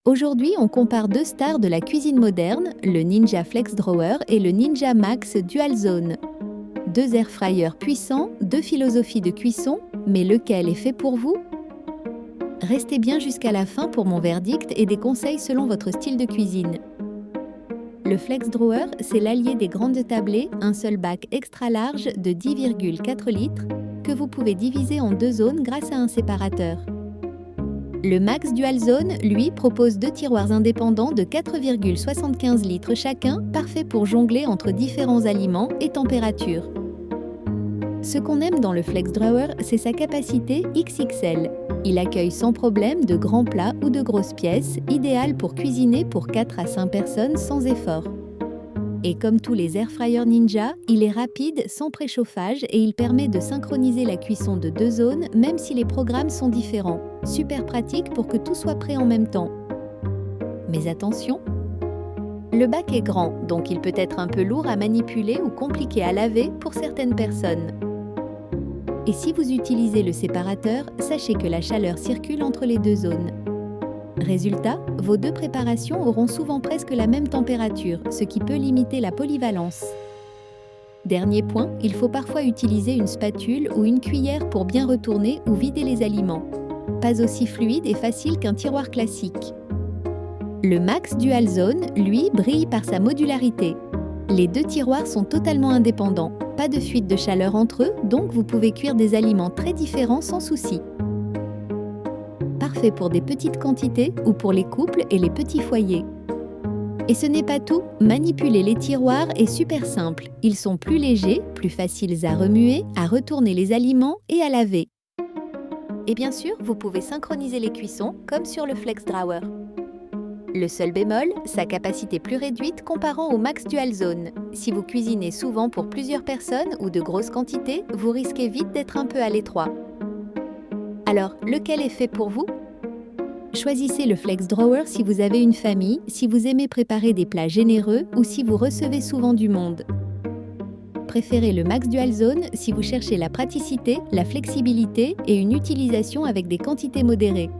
Aujourd'hui, on compare deux stars de la cuisine moderne, le Ninja Flex Drawer et le Ninja Max Dual Zone. Deux air fryers puissants, deux philosophies de cuisson, mais lequel est fait pour vous? Restez bien jusqu'à la fin pour mon verdict et des conseils selon votre style de cuisine. Le Flex Drawer, c'est l'allié des grandes tablées, un seul bac extra large de 10,4 litres que vous pouvez diviser en deux zones grâce à un séparateur. Le Max Dual Zone, lui, propose deux tiroirs indépendants de 4,75 litres chacun, parfaits pour jongler entre différents aliments et températures. Ce qu'on aime dans le Flex Drawer, c'est sa capacité XXL. Il accueille sans problème de grands plats ou de grosses pièces, idéal pour cuisiner pour 4 à 5 personnes sans effort. Et comme tous les air fryers Ninja, il est rapide, sans préchauffage et il permet de synchroniser la cuisson de deux zones même si les programmes sont différents. Super pratique pour que tout soit prêt en même temps. Mais attention, le bac est grand, donc il peut être un peu lourd à manipuler ou compliqué à laver pour certaines personnes. Et si vous utilisez le séparateur, sachez que la chaleur circule entre les deux zones. Résultat, vos deux préparations auront souvent presque la même température, ce qui peut limiter la polyvalence. Dernier point, il faut parfois utiliser une spatule ou une cuillère pour bien retourner ou vider les aliments. Pas aussi fluide et facile qu'un tiroir classique. Le Max Dual Zone, lui, brille par sa modularité. Les deux tiroirs sont totalement indépendants, pas de fuite de chaleur entre eux, donc vous pouvez cuire des aliments très différents sans souci. Parfait pour des petites quantités ou pour les couples et les petits foyers. Et ce n'est pas tout, manipuler les tiroirs est super simple. Ils sont plus légers, plus faciles à remuer, à retourner les aliments et à laver. Et bien sûr, vous pouvez synchroniser les cuissons comme sur le Flex Drawer. Le seul bémol, sa capacité plus réduite comparant au Max Dual Zone. Si vous cuisinez souvent pour plusieurs personnes ou de grosses quantités, vous risquez vite d'être un peu à l'étroit. Alors, lequel est fait pour vous? Choisissez le Flex Drawer si vous avez une famille, si vous aimez préparer des plats généreux ou si vous recevez souvent du monde. Préférez le Max Dual Zone si vous cherchez la praticité, la flexibilité et une utilisation avec des quantités modérées.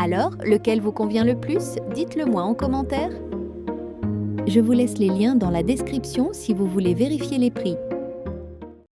Alors, lequel vous convient le plus? Dites-le moi en commentaire. Je vous laisse les liens dans la description si vous voulez vérifier les prix.